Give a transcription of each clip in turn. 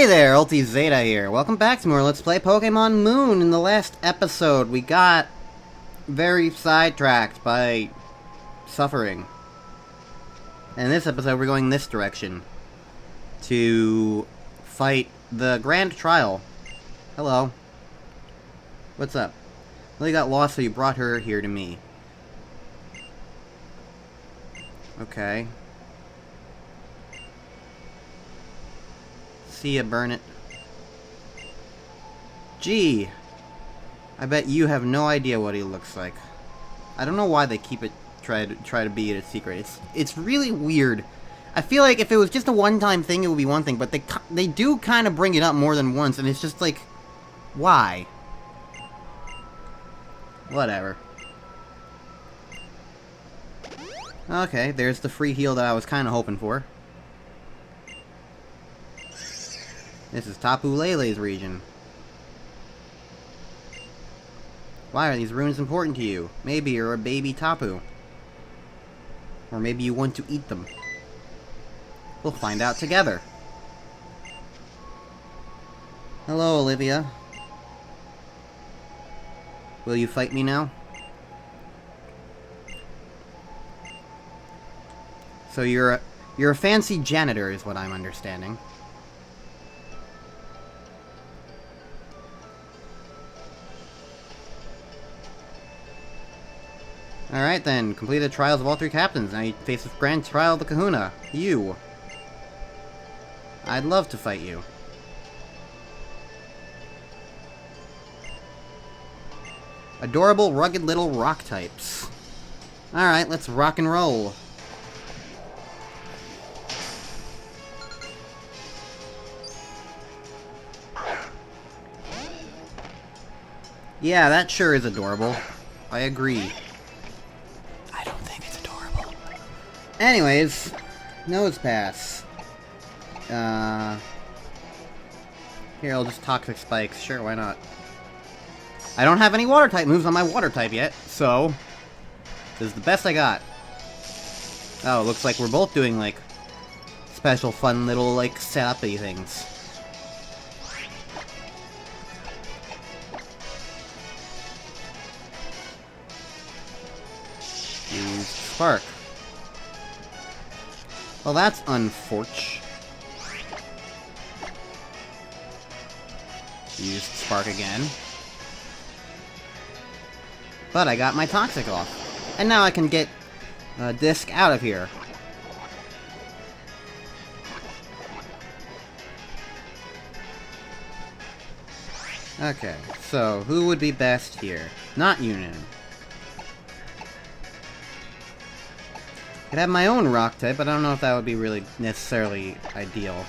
Hey there, Ulti Zeta here. Welcome back to more Let's Play Pokemon Moon. In the last episode, we got very sidetracked by suffering. In this episode, we're going this direction to fight the Grand Trial. Hello. What's up? Lily got lost, so you brought her here to me. Okay. See ya, burn it. Gee, I bet you have no idea what he looks like. I don't know why they keep it try to be it a secret. It's really weird. I feel like if it was just a one-time thing, it would be one thing, but they do kind of bring it up more than once, and it's just like, why? Whatever. Okay, there's the free heal that I was kind of hoping for. This is Tapu Lele's region. Why are these runes important to you? Maybe you're a baby Tapu. Or maybe you want to eat them. We'll find out together. Hello, Olivia. Will you fight me now? So you're a fancy janitor is what I'm understanding. Alright then, complete the trials of all three captains. Now you face the grand trial of the Kahuna. You. I'd love to fight you. Adorable, rugged little rock types. Alright, let's rock and roll. Yeah, that sure is adorable. I agree. Anyways, Nose Pass. Here, I'll just Toxic Spikes. Sure, why not? I don't have any Water-type moves on my Water-type yet, so this is the best I got. Oh, looks like we're both doing, like, special fun little, like, setup-y things. Use Spark. Well, that's unfortunate. Used Spark again. But I got my Toxic off. And now I can get Disc out of here. Okay, so who would be best here? Not Unin. Could have my own rock type, but I don't know if that would be really necessarily ideal.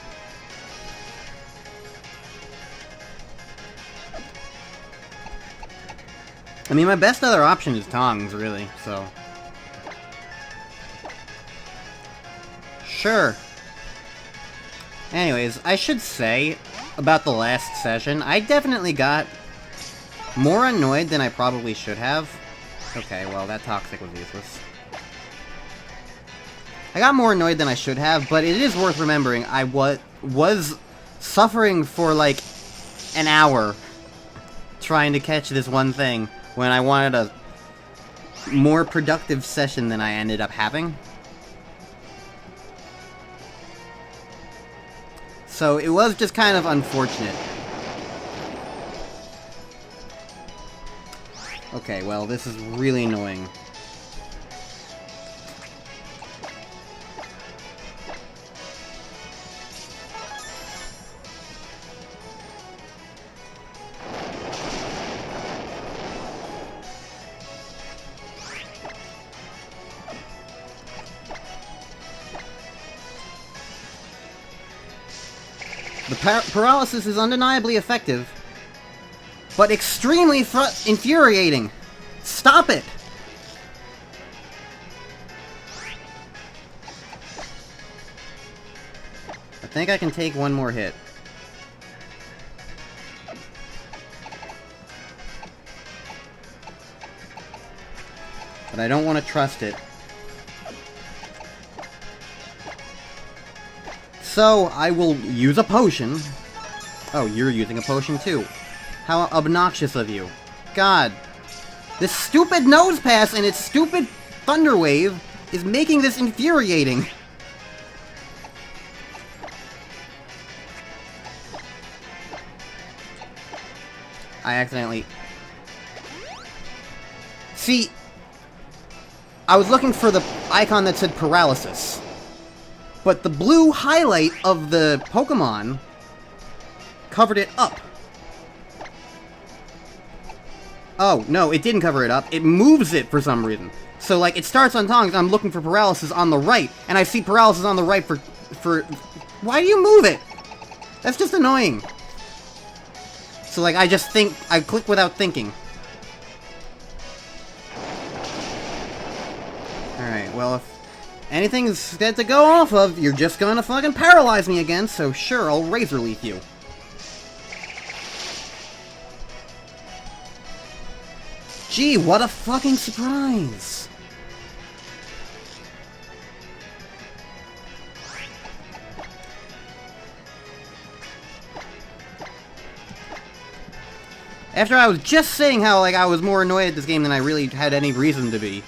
I mean, my best other option is Tongs, really, so... Sure. Anyways, I should say, about the last session, I definitely got more annoyed than I probably should have. Okay, well, that Toxic was useless. I got more annoyed than I should have, but it is worth remembering I was suffering for like an hour trying to catch this one thing when I wanted a more productive session than I ended up having. So it was just kind of unfortunate. Okay, well, this is really annoying. The paralysis is undeniably effective, but extremely infuriating. Stop it! I think I can take one more hit. But I don't want to trust it. So, I will use a potion Oh, you're using a potion too. How obnoxious of you. God. This stupid nose pass and its stupid thunder wave is making this infuriating. I accidentally... See, I was looking for the icon that said paralysis. But the blue highlight of the Pokemon covered it up. Oh, no, it didn't cover it up. It moves it for some reason. So, like, it starts on tongues, and I'm looking for paralysis on the right, and I see paralysis on the right for... Why do you move it? That's just annoying. So, like, I just think... I click without thinking. Alright, well, if anything's dead to go off of, you're just gonna fucking paralyze me again, so sure, I'll Razor Leaf you. Gee, what a fucking surprise! After I was just saying how, like, I was more annoyed at this game than I really had any reason to be.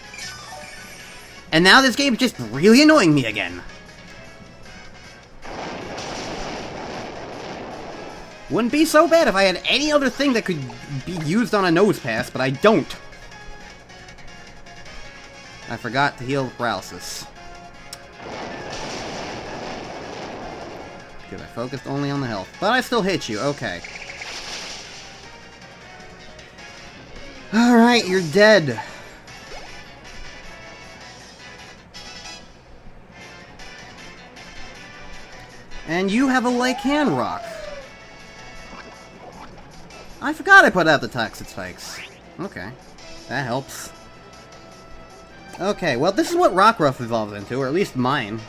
And now this game's just really annoying me again. Wouldn't be so bad if I had any other thing that could be used on a nose pass, but I don't. I forgot to heal paralysis. Good, I focused only on the health. But I still hit you, okay. Alright, you're dead. And you have a Lycan Rock. I forgot I put out the Toxic Spikes. Okay, that helps. Okay, well this is what Rockruff evolves into, or at least mine.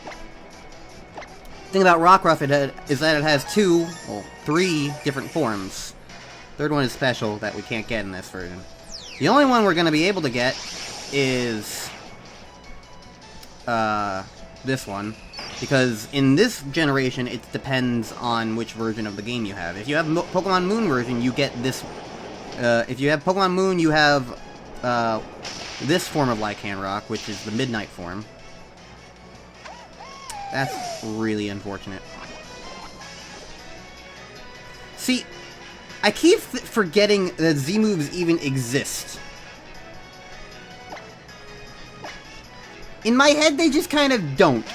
The thing about Rockruff is that it has three different forms. Third one is special that we can't get in this version. The only one we're going to be able to get is this one. Because in this generation, it depends on which version of the game you have. If you have Pokemon Moon version, you get this... if you have Pokemon Moon, you have this form of Lycan Rock, which is the Midnight form. That's really unfortunate. See, I keep forgetting that Z-moves even exist. In my head, they just kind of don't.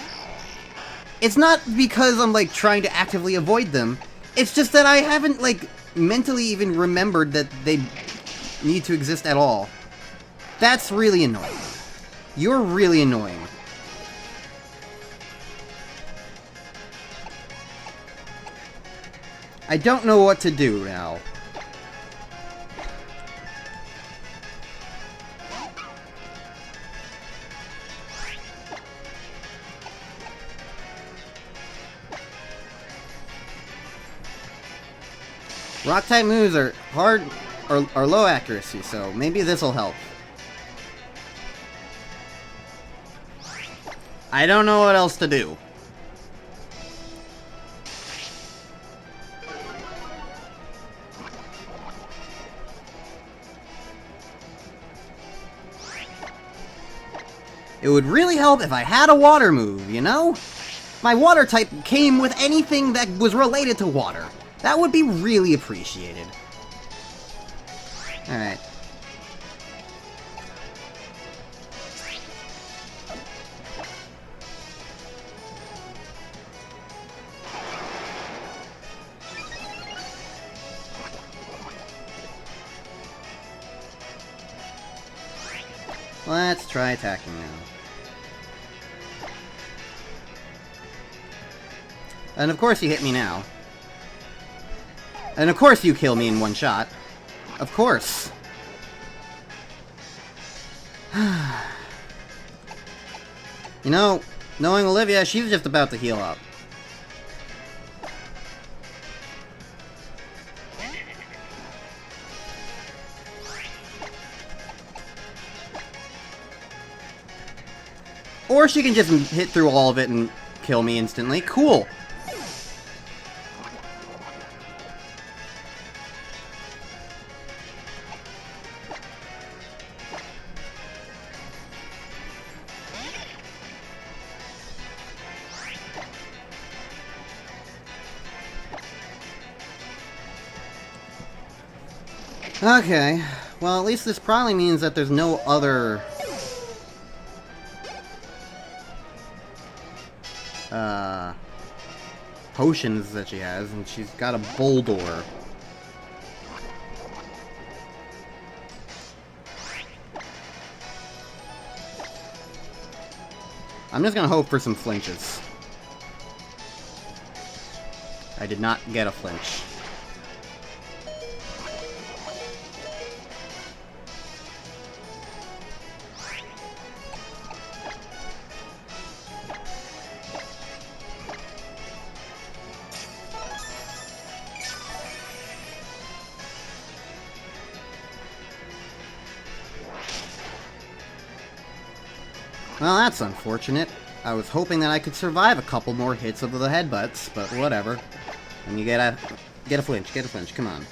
It's not because I'm, like, trying to actively avoid them. It's just that I haven't, like, mentally even remembered that they need to exist at all. That's really annoying. You're really annoying. I don't know what to do now. Rock-type moves are hard or low accuracy, so maybe this'll help. I don't know what else to do. It would really help if I had a water move, you know? My water type came with anything that was related to water. That would be really appreciated. Alright. Let's try attacking now. And of course you hit me now. And of course you kill me in one shot. Of course. You know, knowing Olivia, she's just about to heal up. Or she can just hit through all of it and kill me instantly. Cool. Okay. Well, at least this probably means that there's no other... potions that she has, and she's got a Boldor. I'm just gonna hope for some flinches. I did not get a flinch. Well, that's unfortunate. I was hoping that I could survive a couple more hits of the headbutts, but whatever. And you get a flinch, come on.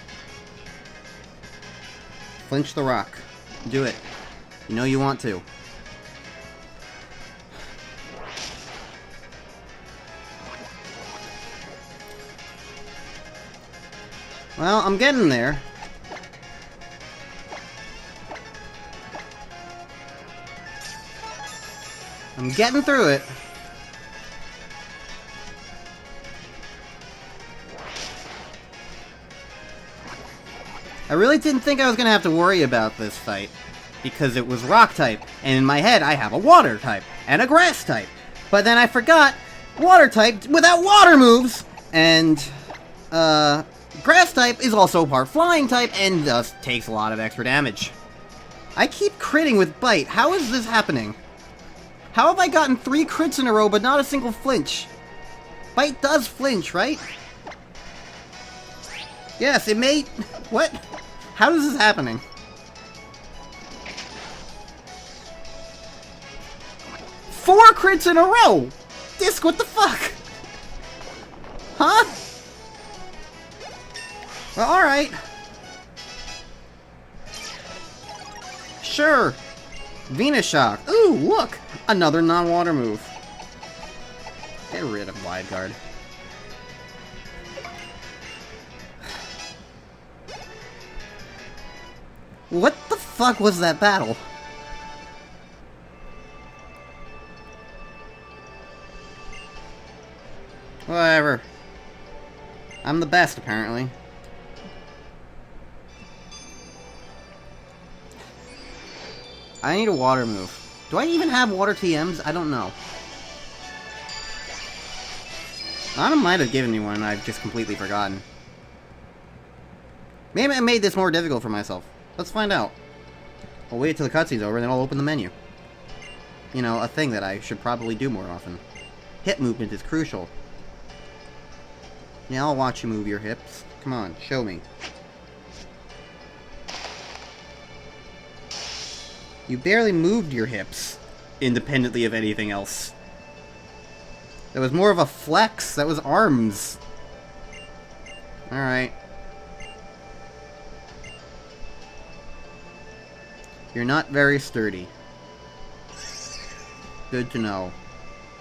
Flinch the rock. Do it. You know you want to. Well, I'm getting there. I'm getting through it. I really didn't think I was gonna have to worry about this fight, because it was rock type, and in my head I have a water type, and a grass type. But then I forgot, water type without water moves, and, grass type is also part flying type, and thus takes a lot of extra damage. I keep critting with Bite. How is this happening? How have I gotten 3 crits in a row, but not a single flinch? Bite does flinch, right? Yes, it may... What? How is this happening? Four crits in a row! Disc, what the fuck? Huh? Well, alright. Sure. Venus Shock. Ooh, look! Another non-water move. Get rid of Wide Guard. What the fuck was that battle? Whatever. I'm the best, apparently. I need a water move. Do I even have water TMs? I don't know. Anna might have given me one and I've just completely forgotten. Maybe I made this more difficult for myself. Let's find out. I'll wait till the cutscene's over and then I'll open the menu. You know, a thing that I should probably do more often. Hip movement is crucial. Yeah, I'll watch you move your hips. Come on, show me. You barely moved your hips, independently of anything else. That was more of a flex. That was arms. Alright. You're not very sturdy. Good to know.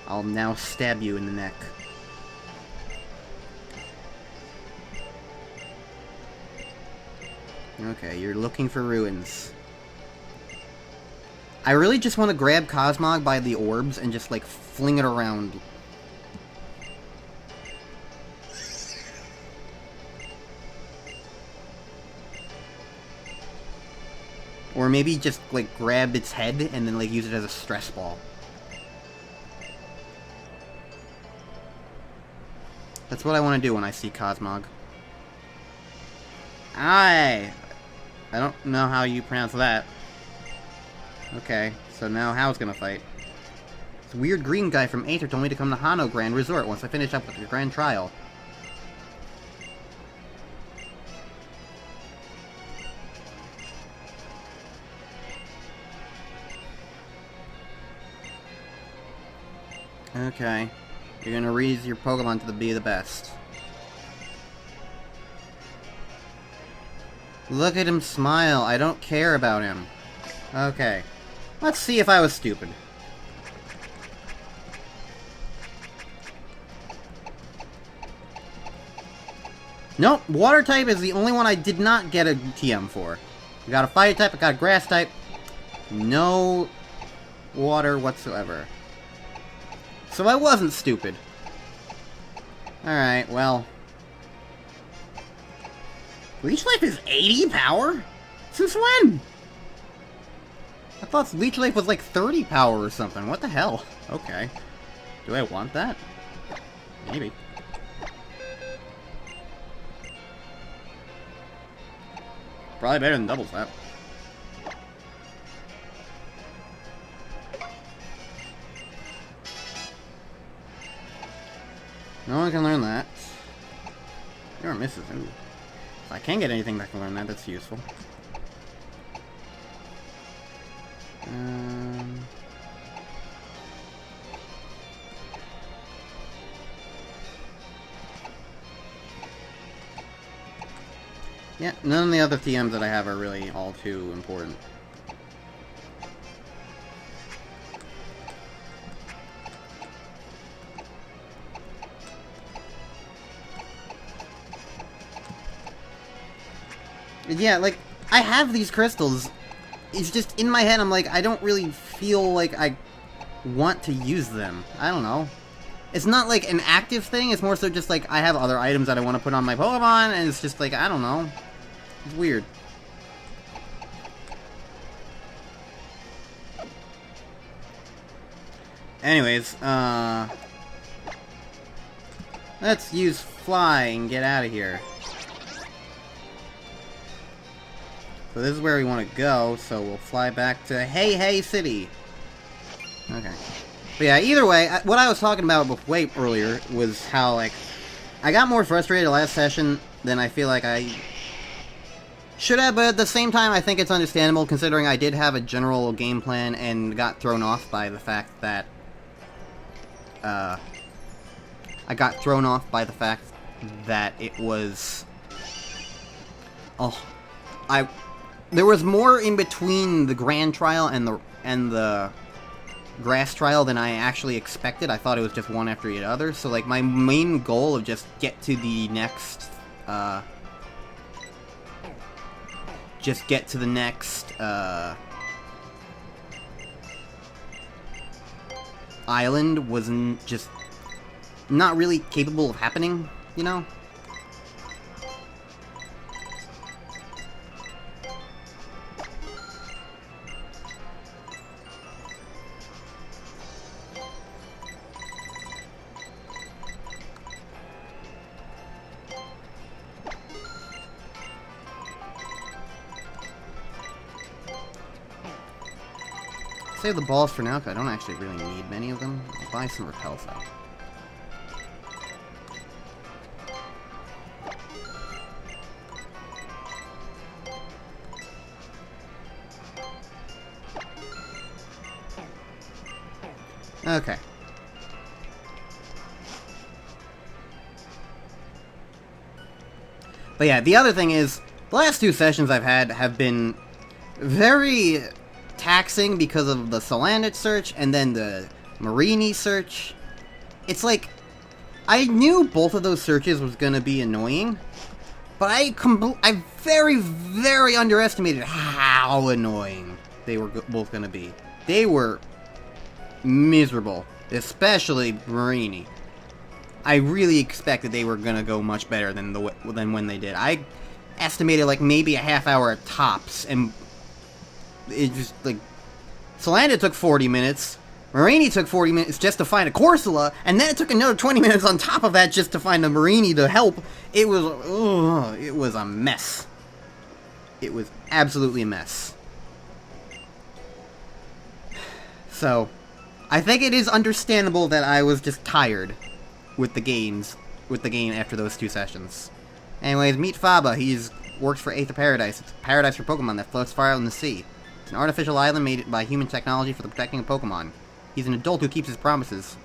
I'll now stab you in the neck. Okay, you're looking for ruins. I really just want to grab Cosmog by the orbs and just, like, fling it around. Or maybe just, like, grab its head and then, like, use it as a stress ball. That's what I want to do when I see Cosmog. I don't know how you pronounce that. Okay, so now Hal's gonna fight. This weird green guy from Aether told me to come to Hano Grand Resort once I finish up with the Grand Trial. Okay. You're gonna raise your Pokemon to be the best. Look at him smile. I don't care about him. Okay. Let's see if I was stupid. Nope, water type is the only one I did not get a TM for. I got a fire type, I got a grass type. No water whatsoever. So I wasn't stupid. Alright, well. Leech Life is 80 power? Since when? I thought Leech Life was like 30 power or something. What the hell? Okay. Do I want that? Maybe. Probably better than double slap. No one can learn that. Never misses. Ooh. If I can get anything that can learn that, that's useful. Yeah, none of the other TMs that I have are really all too important. Yeah, like, I have these crystals. It's just, in my head, I'm like, I don't really feel like I want to use them. I don't know. It's not like an active thing, it's more so just like, I have other items that I want to put on my Pokemon, and it's just like, I don't know. It's weird. Anyways, let's use Fly and get out of here. So this is where we want to go, so we'll fly back to Hey City. Okay. But yeah, either way, what I was talking about way earlier was how, like, I got more frustrated last session than I feel like I should have, but at the same time, I think it's understandable considering I did have a general game plan and got thrown off by the fact that, it was, there was more in between the Grand Trial and the Grass Trial than I actually expected. I thought it was just one after the other. So, like, my main goal of just get to the next, island was just not really capable of happening, you know? Save the balls for now, because I don't actually really need many of them. I'll buy some repels, though. Okay. But yeah, the other thing is, the last two sessions I've had have been very taxing because of the Salandit search and then the Marini search. It's like, I knew both of those searches was gonna be annoying, but I very, very underestimated how annoying they were both gonna be. They were miserable, especially Marini. I really expected they were gonna go much better than when they did. I estimated like maybe a half hour at tops, and it just, like, Salandit took 40 minutes, Marini took 40 minutes just to find a Corsola, and then it took another 20 minutes on top of that just to find a Marini to help. It was a mess. It was absolutely a mess. So, I think it is understandable that I was just tired with the game after those two sessions. Anyways, meet Faba. He works for Aether Paradise. It's a paradise for Pokemon that floats far out in the sea. It's an artificial island made by human technology for the protecting of Pokemon. He's an adult who keeps his promises.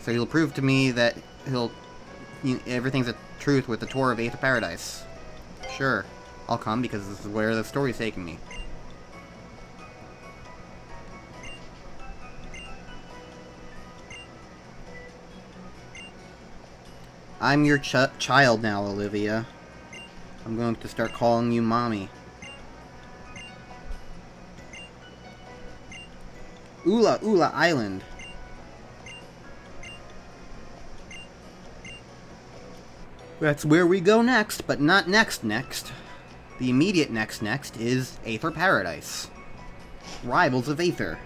So he'll prove to me that everything's a truth with the tour of Aether Paradise. Sure, I'll come because this is where the story's taking me. I'm your child now, Olivia. I'm going to start calling you Mommy. Ula Ula Island. That's where we go next, but not next. The immediate next is Aether Paradise. Rivals of Aether.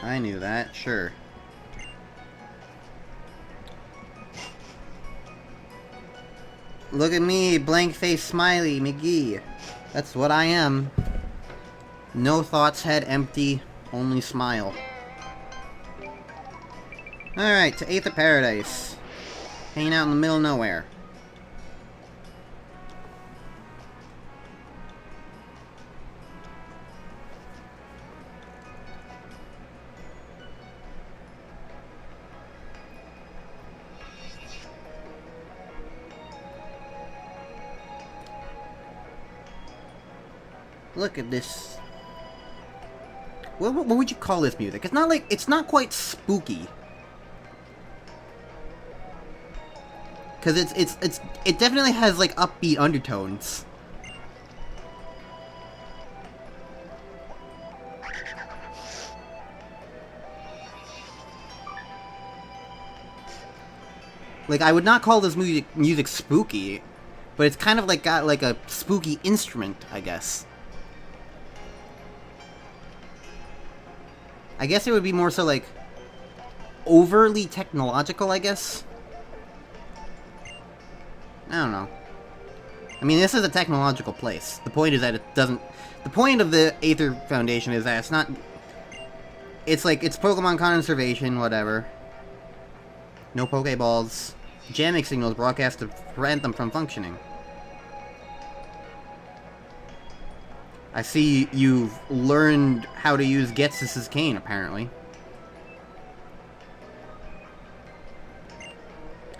I knew that, sure. Look at me, blank-faced smiley McGee. That's what I am. No thoughts, head empty, only smile. Alright, to Aether Paradise. Hanging out in the middle of nowhere. Look at this. What would you call this music? It's not like, it's not quite spooky. Cause it definitely has like upbeat undertones. Like, I would not call this music spooky, but it's kind of like got like a spooky instrument, I guess. I guess it would be more so like overly technological, I guess. I don't know. I mean, this is a technological place. The point is that it doesn't... The point of the Aether Foundation is that it's not... It's like, it's Pokemon conservation, whatever. No Pokeballs. Jamming signals broadcast to prevent them from functioning. I see you've learned how to use Ghetsis' cane, apparently.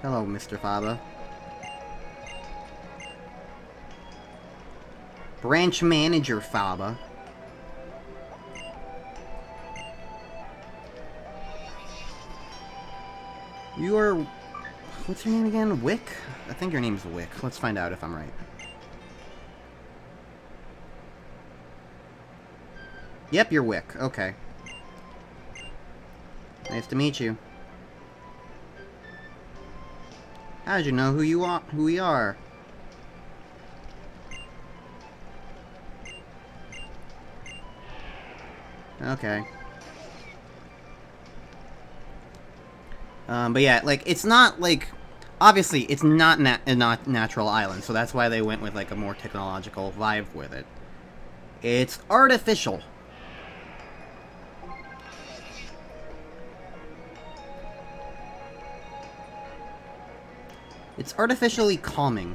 Hello, Mr. Faba. Branch Manager Faba. You are... What's your name again? Wick? I think your name's Wick. Let's find out if I'm right. Yep, you're Wick. Okay. Nice to meet you. How'd you know who we are? Okay. But yeah, like, it's not, like... Obviously, it's not a natural island, so that's why they went with, like, a more technological vibe with it. It's artificial. It's artificially calming.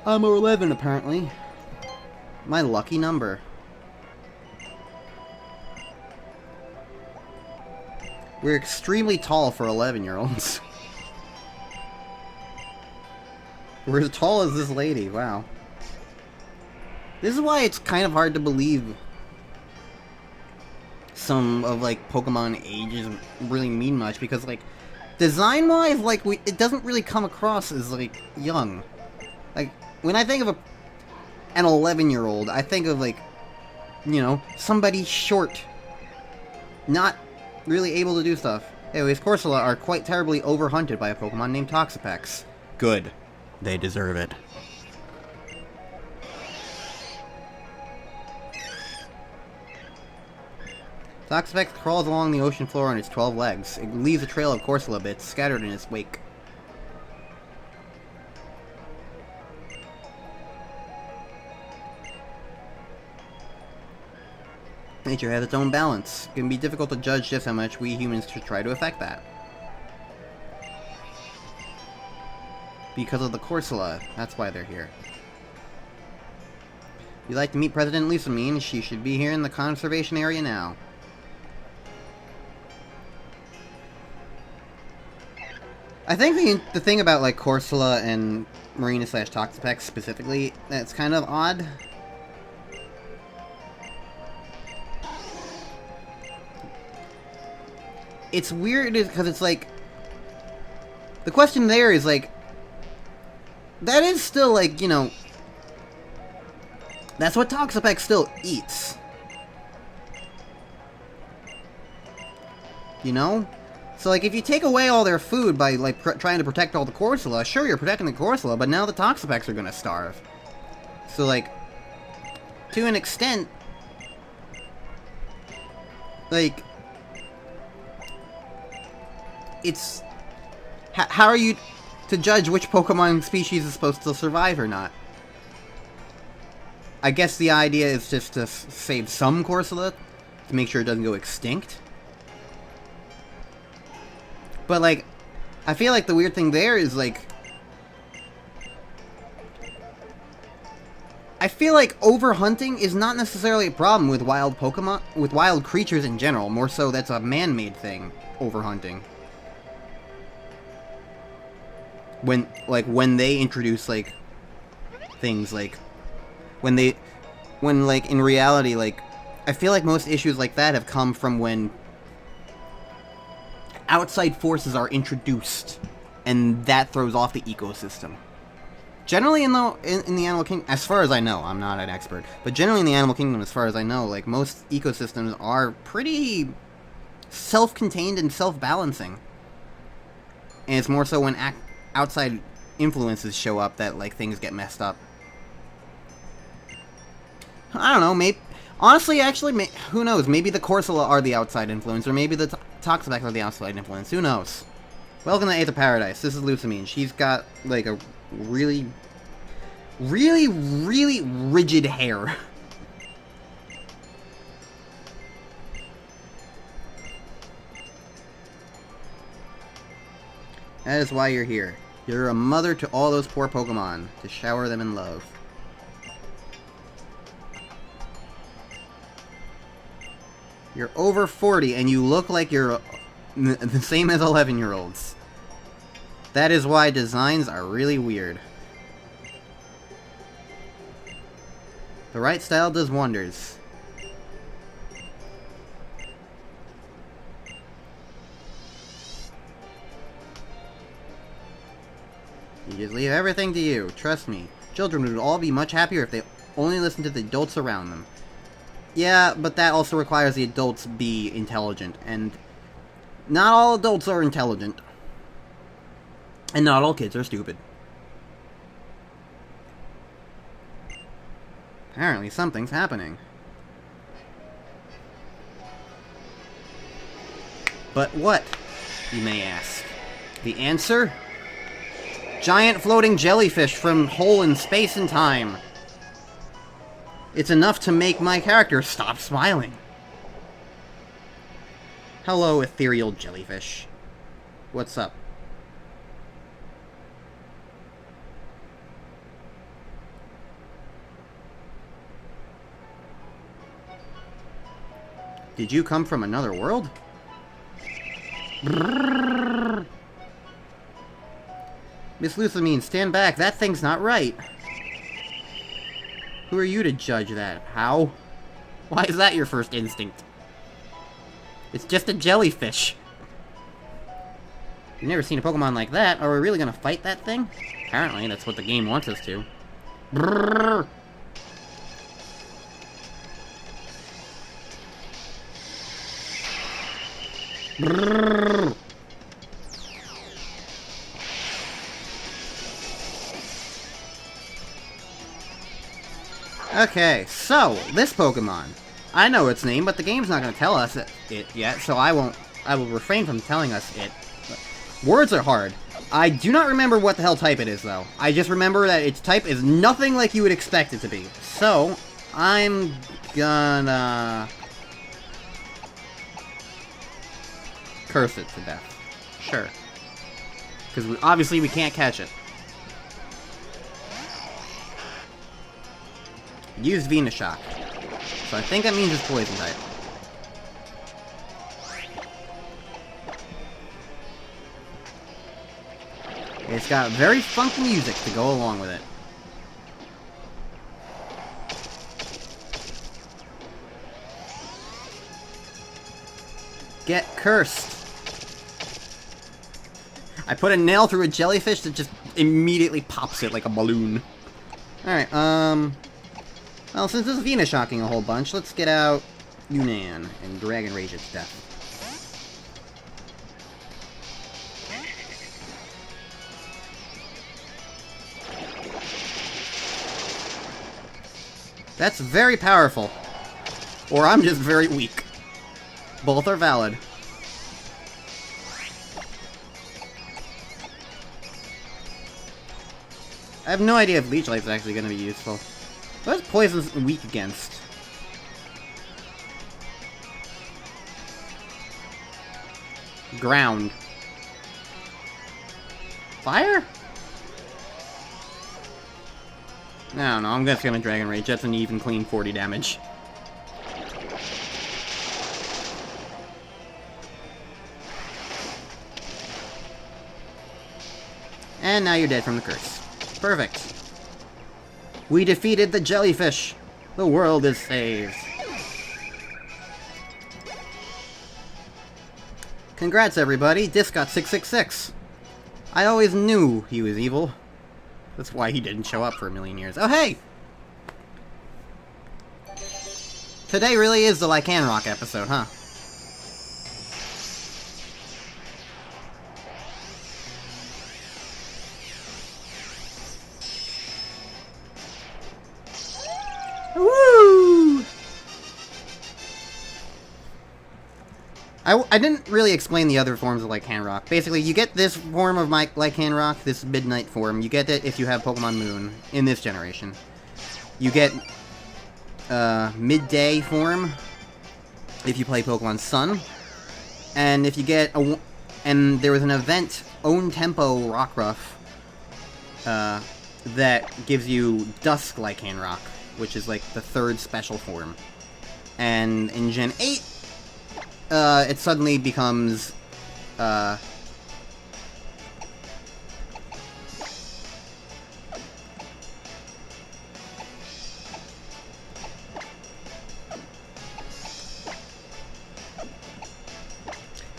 I'm 11, apparently. My lucky number. We're extremely tall for 11-year-olds. We're as tall as this lady, wow. This is why it's kind of hard to believe some of, like, Pokemon ages really mean much, because, like, design-wise, like, it doesn't really come across as, like, young. Like, when I think of an 11-year-old, I think of, like, you know, somebody short, not really able to do stuff. Anyways, Corsola are quite terribly overhunted by a Pokemon named Toxapex. Good. They deserve it. Toxapex crawls along the ocean floor on its 12 legs. It leaves a trail of Corsola bits scattered in its wake. Nature has its own balance. It can be difficult to judge just how much we humans should try to affect that. Because of the Corsola, that's why they're here. If you'd like to meet President Lusamine, she should be here in the conservation area now. I think the thing about, like, Corsola and Marina / Toxapex specifically that's kind of odd. It's weird because it's like... The question there is, like... That is still, like, you know... That's what Toxapex still eats. You know? So, like, if you take away all their food by, like, trying to protect all the Corsola, sure, you're protecting the Corsola, but now the Toxapex are gonna starve. So, like, to an extent, like, it's... How are you to judge which Pokemon species is supposed to survive or not? I guess the idea is just to save some Corsola, to make sure it doesn't go extinct. But, like, I feel like the weird thing there is, like... I feel like overhunting is not necessarily a problem with wild Pokemon, with wild creatures in general. More so, that's a man-made thing, overhunting. When they introduce, like, things, like... When, like, in reality, like... I feel like most issues like that have come from when... outside forces are introduced, and that throws off the ecosystem. Generally, in the Animal Kingdom, as far as I know, I'm not an expert, but generally in the Animal Kingdom, as far as I know, like, most ecosystems are pretty self-contained and self-balancing. And it's more so when outside influences show up that, like, things get messed up. I don't know, maybe... Honestly, actually, who knows? Maybe the Corsola are the outside influence, or maybe the Toxapex are the outside influence. Who knows? Welcome to Aether Paradise. This is Lucamine. She's got, like, a really, really, really rigid hair. That is why you're here. You're a mother to all those poor Pokemon, to shower them in love. You're over 40, and you look like you're the same as 11-year-olds. That is why designs are really weird. The right style does wonders. You just leave everything to you. Trust me. Children would all be much happier if they only listened to the adults around them. Yeah, but that also requires the adults be intelligent, and not all adults are intelligent. And not all kids are stupid. Apparently something's happening. But what, you may ask? The answer? Giant floating jellyfish from hole in space and time. It's enough to make my character stop smiling. Hello, ethereal jellyfish. What's up? Did you come from another world? Brrr. Miss Lucamine, stand back. That thing's not right. Who are you to judge that? How? Why is that your first instinct? It's just a jellyfish. You've never seen a Pokemon like that. Are we really gonna fight that thing? Apparently, that's what the game wants us to. Brrr. Brrr. Okay, so, this Pokemon. I know its name, but the game's not going to tell us it yet, so I will refrain from telling us it. Words are hard. I do not remember what the hell type it is, though. I just remember that its type is nothing like you would expect it to be. So, I'm gonna... curse it to death. Sure. Because obviously we can't catch it. Use Venoshock. So I think that means it's poison type. It's got very funky music to go along with it. Get cursed. I put a nail through a jellyfish that just immediately pops it like a balloon. Alright, well, since this is Venus shocking a whole bunch, let's get out Yunnan and Dragon Rage its death. That's very powerful. Or I'm just very weak. Both are valid. I have no idea if Leech Life is actually going to be useful. What is Poison weak against? Ground. Fire? I don't know, I'm just gonna Dragon Rage. That's an even clean 40 damage. And now you're dead from the curse. Perfect. We defeated the jellyfish. The world is saved. Congrats, everybody. Disc got 666. I always knew he was evil. That's why he didn't show up for a million years. Oh, hey! Today really is the Lycanroc episode, huh? Woo! I didn't really explain the other forms of Lycanroc. Basically, you get this form of Lycanroc, this Midnight form. You get it if you have Pokemon Moon in this generation. You get Midday form if you play Pokemon Sun. And if you get a... And there was an event, Own Tempo Rockruff, that gives you Dusk Lycanroc, which is like the third special form. And in Gen 8, it suddenly becomes,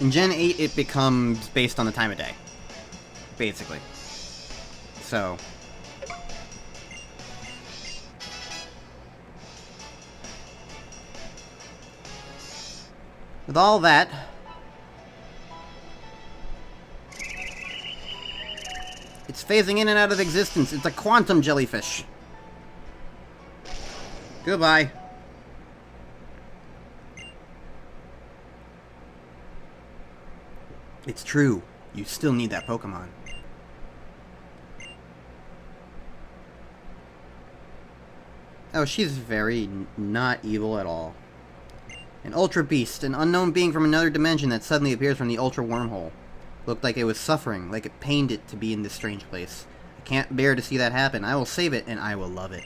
in Gen 8, it becomes based on the time of day. Basically. So... With all that, it's phasing in and out of existence. It's a quantum jellyfish. Goodbye. It's true. You still need that Pokemon. Oh, she's very not evil at all. An Ultra Beast, an unknown being from another dimension that suddenly appears from the Ultra Wormhole. Looked like it was suffering, like it pained it to be in this strange place. I can't bear to see that happen. I will save it, and I will love it.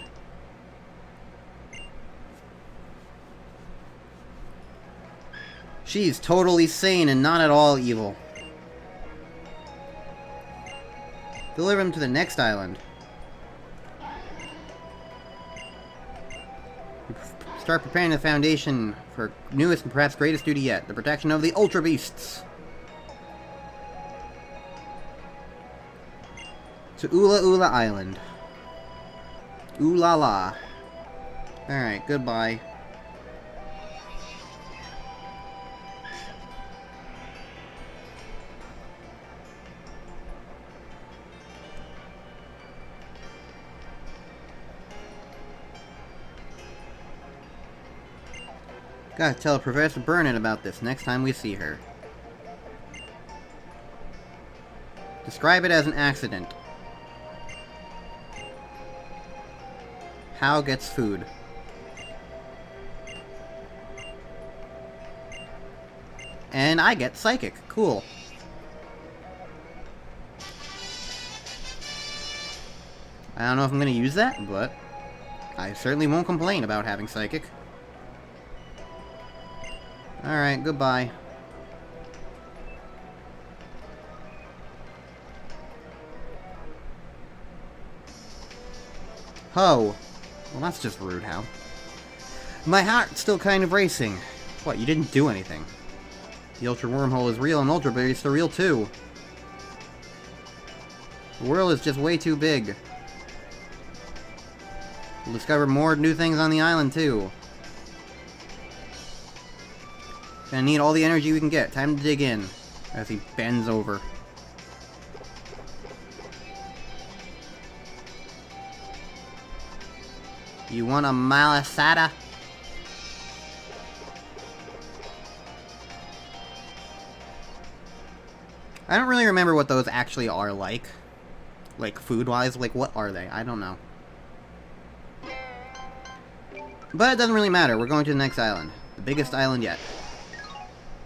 She's totally sane and not at all evil. Deliver him to the next island. Start preparing the foundation for newest and perhaps greatest duty yet, the protection of the Ultra Beasts. To Ula Ula Island. Ooh la la. Alright, goodbye. Gotta tell Professor Burnett about this next time we see her. Describe it as an accident. How gets food. And I get Psychic. Cool. I don't know if I'm gonna use that, but I certainly won't complain about having Psychic. Alright, goodbye. Ho. Well, that's just rude, How. My heart's still kind of racing. What, you didn't do anything? The Ultra Wormhole is real, and Ultra Beasts are real too. The world is just way too big. We'll discover more new things on the island too. Gonna need all the energy we can get. Time to dig in. As he bends over. You want a malasada? I don't really remember what those actually are like. Like, food-wise. Like, what are they? I don't know. But it doesn't really matter. We're going to the next island. The biggest island yet.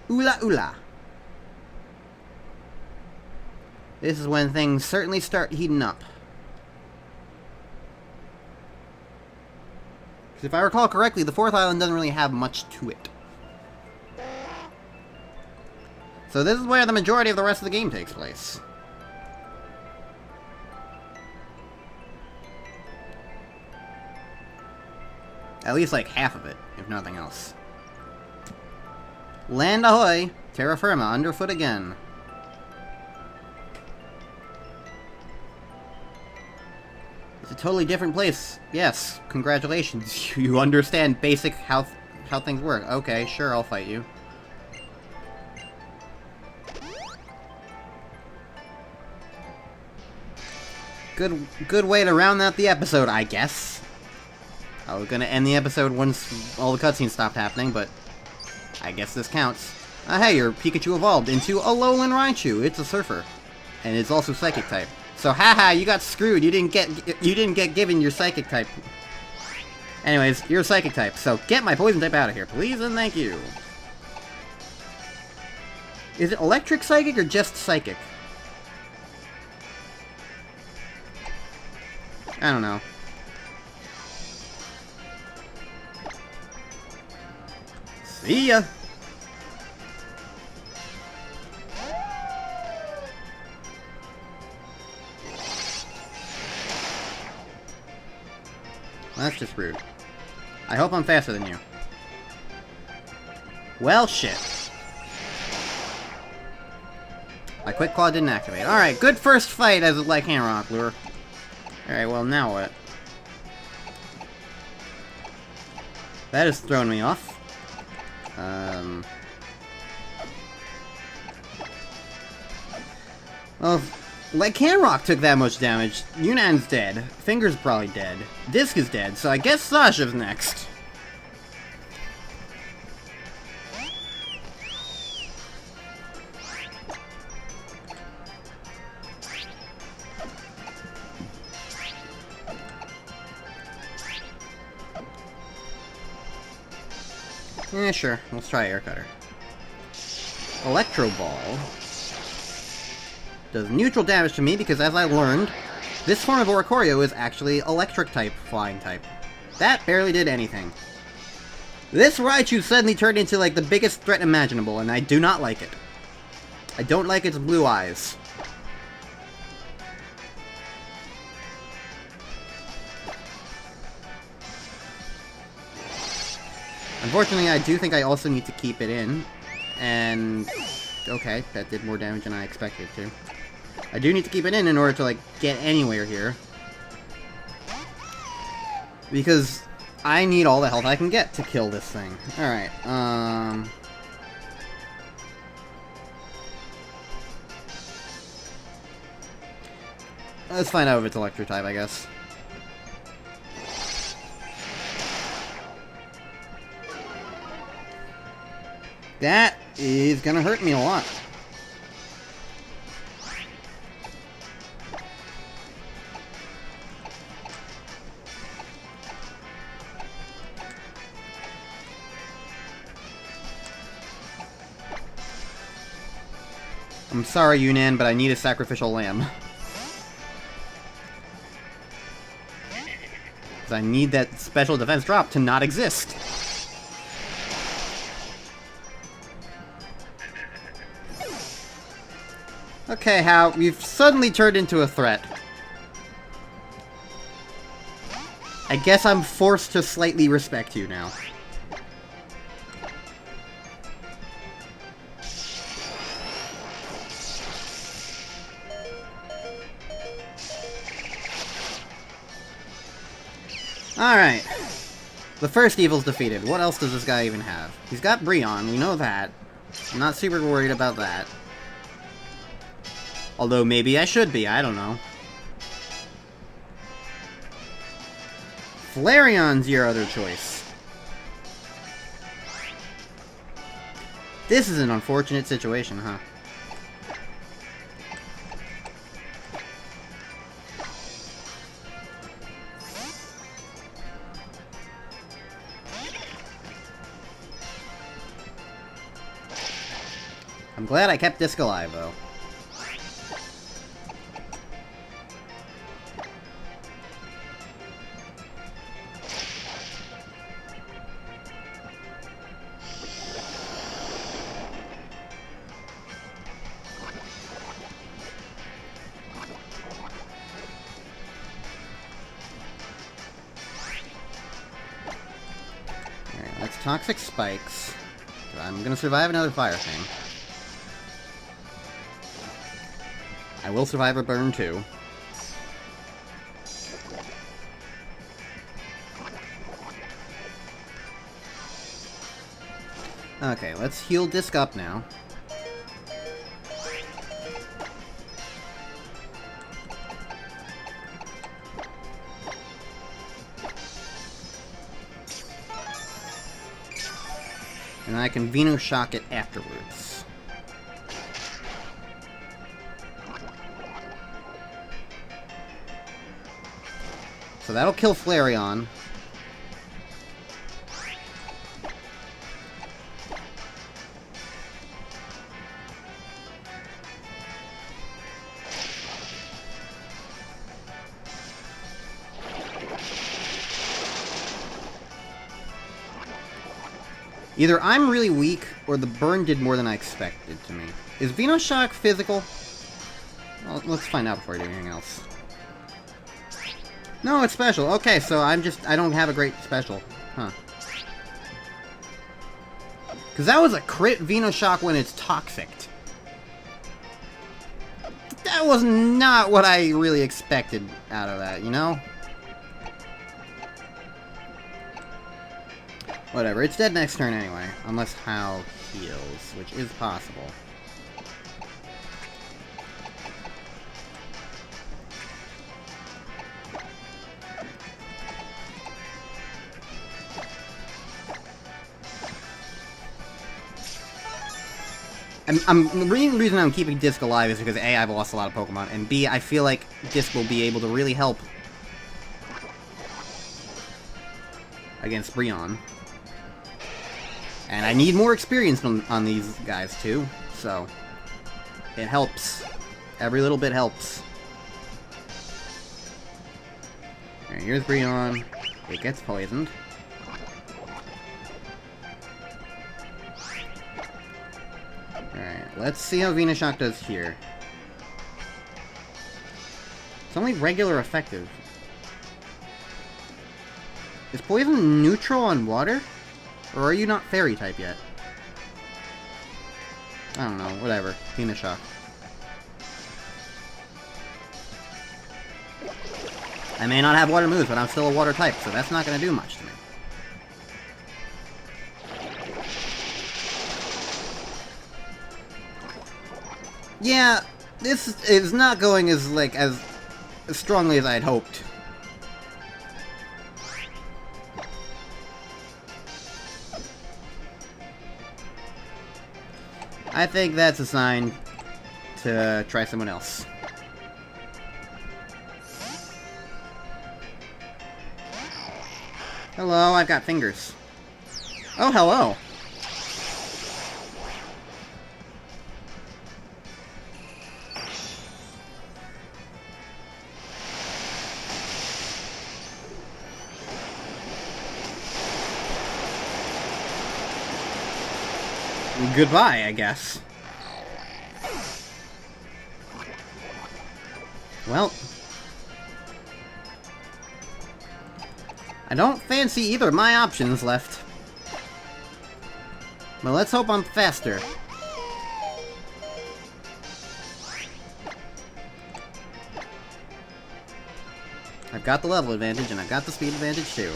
Ula Ula. This is when things certainly start heating up. Because if I recall correctly, the fourth island doesn't really have much to it. So this is where the majority of the rest of the game takes place. At least like half of it, if nothing else. Land ahoy! Terra firma, underfoot again. It's a totally different place. Yes, congratulations. You understand basic how things work. Okay, sure, I'll fight you. Good way to round out the episode, I guess. I was gonna end the episode once all the cutscenes stopped happening, but I guess this counts. Hey, your Pikachu evolved into a Alolan Raichu. It's a surfer, and it's also Psychic type. So, haha, you got screwed. You didn't get given your Psychic type. Anyways, you're a Psychic type, so get my Poison type out of here, please, and thank you. Is it Electric Psychic or just Psychic? I don't know. See ya! Well, that's just rude. I hope I'm faster than you. Well, shit. My Quick Claw didn't activate. Alright, good first fight as a Lycanroc Rock Lure. Alright, well, now what? That has thrown me off. Well, if Lycanroc took that much damage, Yunnan's dead, Finger's probably dead, Disc is dead, so I guess Sasha's next. Yeah, sure. Let's try Air Cutter. Electro Ball does neutral damage to me because, as I learned, this form of Oricorio is actually Electric type, Flying type. That barely did anything. This Raichu suddenly turned into, like, the biggest threat imaginable, and I do not like it. I don't like its blue eyes. Unfortunately, I do think I also need to keep it in, and okay, that did more damage than I expected it to. I do need to keep it in order to, like, get anywhere here. Because I need all the health I can get to kill this thing. Alright, let's find out if it's Electric type, I guess. That is gonna hurt me a lot. I'm sorry, Yunnan, but I need a sacrificial lamb. Because I need that special defense drop to not exist. Okay, How, you've suddenly turned into a threat. I guess I'm forced to slightly respect you now. Alright. The first evil's defeated. What else does this guy even have? He's got Brionne, we know that. I'm not super worried about that. Although maybe I should be, I don't know. Flareon's your other choice. This is an unfortunate situation, huh? I'm glad I kept Disc alive, though. Alright, that's Toxic Spikes. I'm gonna survive another fire thing. I will survive a burn, too. Okay, let's heal Disc up now. And I can Venoshock it afterwards. So that'll kill Flareon. Either I'm really weak, or the burn did more than I expected to me. Is Venoshock physical? Well, let's find out before I do anything else. No, it's special. Okay, so I don't have a great special. Huh. Because that was a crit Venoshock when it's toxic. That was not what I really expected out of that, you know? Whatever, it's dead next turn anyway. Unless Hal heals, which is possible. The reason I'm keeping Disc alive is because A, I've lost a lot of Pokemon, and B, I feel like Disc will be able to really help against Brionne. And I need more experience on these guys, too, so it helps. Every little bit helps. Alright, here's Brionne. It gets poisoned. Alright, let's see how Venoshock does here. It's only regular effective. Is poison neutral on water? Or are you not fairy type yet? I don't know, whatever. Venoshock. I may not have water moves, but I'm still a water type, so that's not going to do much to me. Yeah, this is not going as strongly as I had hoped. I think that's a sign to try someone else. Hello, I've got fingers. Oh, hello. Goodbye, I guess. Well. I don't fancy either of my options left. But let's hope I'm faster. I've got the level advantage, and I've got the speed advantage, too.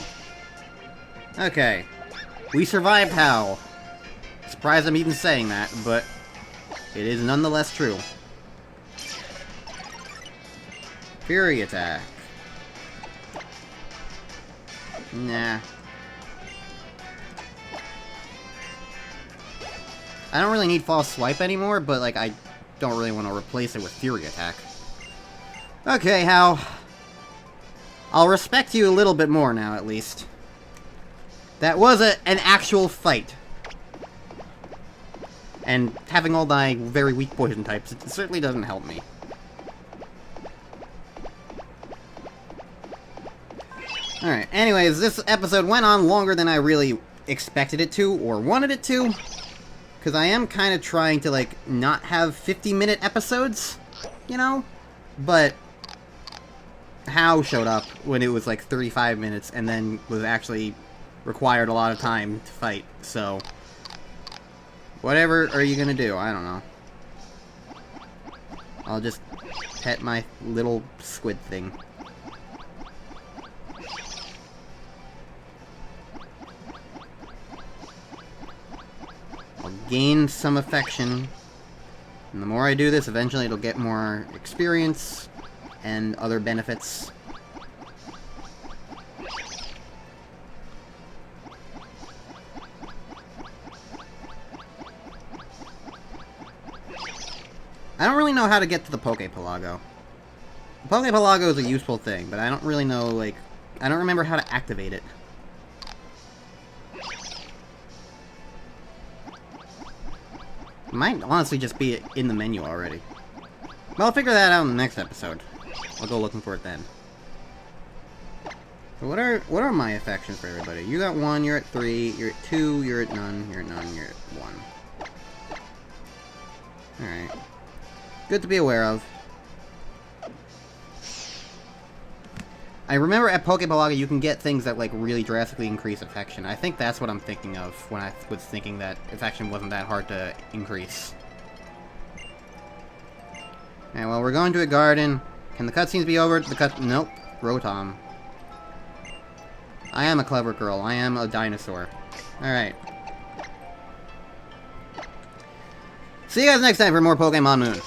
Okay. We survived, Hal. Surprised I'm even saying that, but it is nonetheless true. Fury attack. Nah. I don't really need False Swipe anymore, but, like, I don't really want to replace it with Fury attack. Okay, Hal. I'll respect you a little bit more now, at least. That was an actual fight. And having all my very weak poison types, it certainly doesn't help me. Alright, anyways, this episode went on longer than I really expected it to, or wanted it to. Because I am kind of trying to, like, not have 50-minute episodes, you know? But How showed up when it was, like, 35 minutes, and then was actually required a lot of time to fight, so whatever are you gonna do? I don't know. I'll just pet my little squid thing. I'll gain some affection, and the more I do this, eventually it'll get more experience and other benefits. I don't really know how to get to the Poképelago. The Poképelago is a useful thing, but I don't really know, like, I don't remember how to activate it. It might honestly just be in the menu already. But I'll figure that out in the next episode. I'll go looking for it then. So what are my affections for everybody? You got 1, you're at 3, you're at 2, you're at none, you're at 1. Alright. Good to be aware of. I remember at Poképelago you can get things that, like, really drastically increase affection. I think that's what I'm thinking of when I was thinking that affection wasn't that hard to increase. Alright, well, we're going to a garden. Can the cutscenes be over? Nope. Rotom. I am a clever girl. I am a dinosaur. Alright. See you guys next time for more Pokemon Moon.